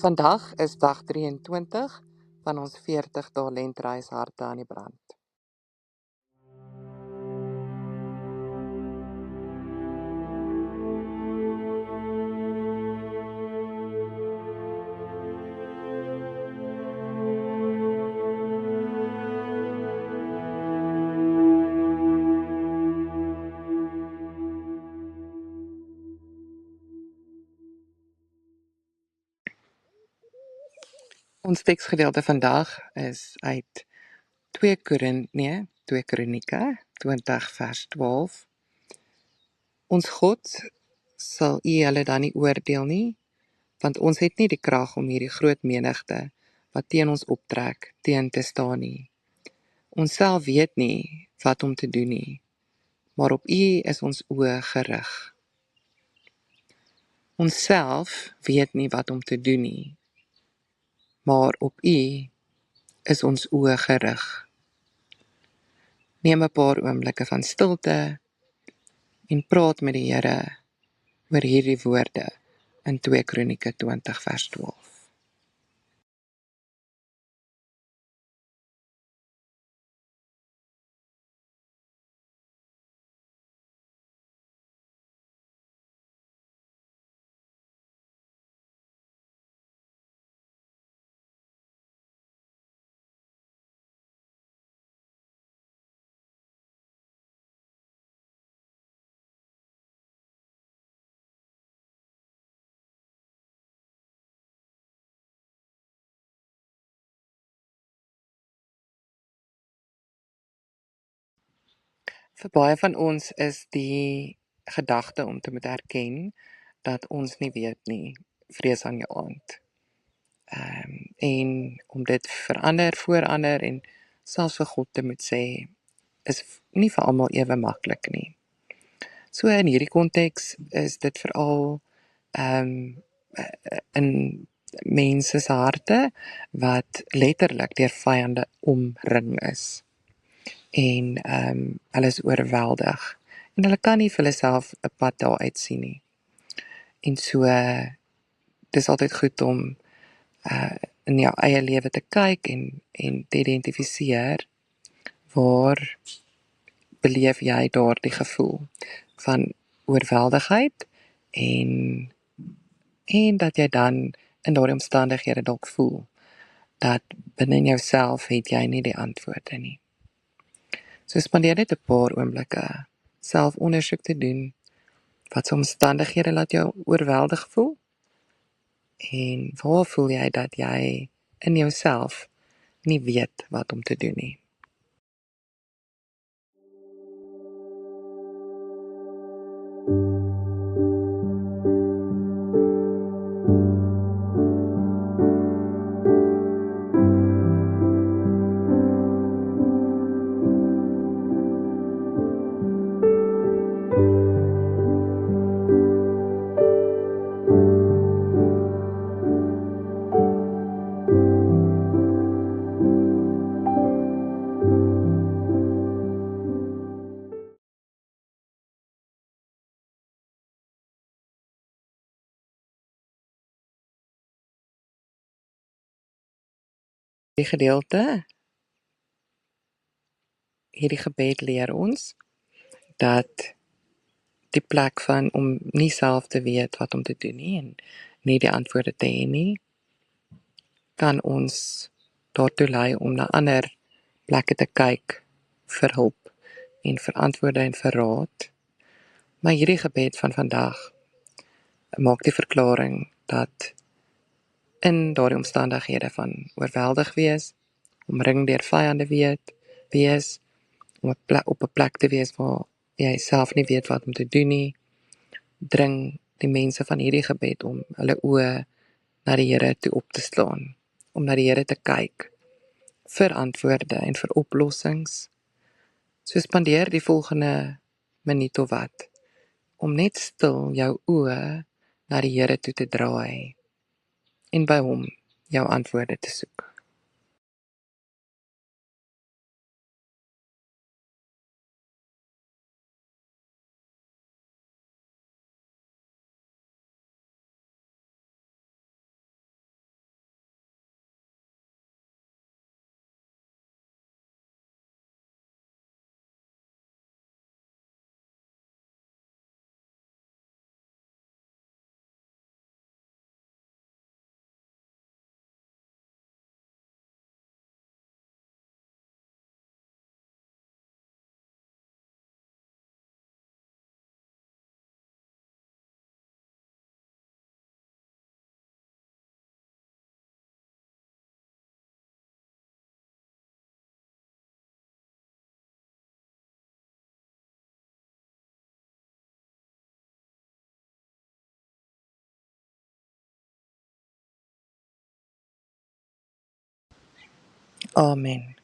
Vandag is dag 23 van ons 40 dae lentreis Harte aan die brand. Ons teksgedeelte vandag is uit 2 Kronieke 20 vers 12. Ons God sal u hulle dan nie oordeel nie, want ons het nie die krag om hierdie groot menigte wat teen ons optrek teen te staan nie. Ons self weet nie wat om te doen nie, maar op u is ons oë gerig. Ons self weet nie wat om te doen nie, maar op u is ons oë gerig. Neem 'n paar oomblikke van stilte en praat met die Here oor hierdie woorde in 2 Kronieke 20 vers 12. Vir baie van ons is die gedagte om te moet erken dat ons nie weet nie, vrees aan jou aand. En om dit voor ander en selfs vir God te moet sê, is nie vir almal ewe maklik nie. So in hierdie konteks is dit veral in mense se harte wat letterlik deur vyande omring is. En hulle is oorweldig. En hulle kan nie vir hulle self 'n pad daar uit sien nie. En so dis altyd goed om in jou eie lewe te kyk en te identifiseer waar beleef jy daardie gevoel van oorweldigheid en dat jy dan in daardie omstandighede dalk voel dat binne in jouself het jy nie die antwoorde nie. So spandeer net 'n paar oomblikke selfondersoek te doen. Wat se omstandighede laat jou oorweldig voel? En waar voel jy dat jy in jouself nie weet wat om te doen nie? Hierdie gebed leer ons dat die plek van om nie self te weet wat om te doen nie en nie die antwoorde te hê nie, kan ons daartoe lei om na ander plekke te kyk vir hulp en vir antwoorde en vir raad. Maar hierdie gebed van vandag maak die verklaring dat in daardie omstandighede van oorweldig wees, omring deur vyande wees, om op 'n plek te wees waar jy self nie weet wat om te doen nie, dring die mense van hierdie gebed om hulle oë na die Here toe op te slaan, om na die Here te kyk vir antwoorde en vir oplossings. So spandeer die volgende minuut of wat om net stil jou oë na die Here toe te draai en by hom jou antwoorde te soek. Amen.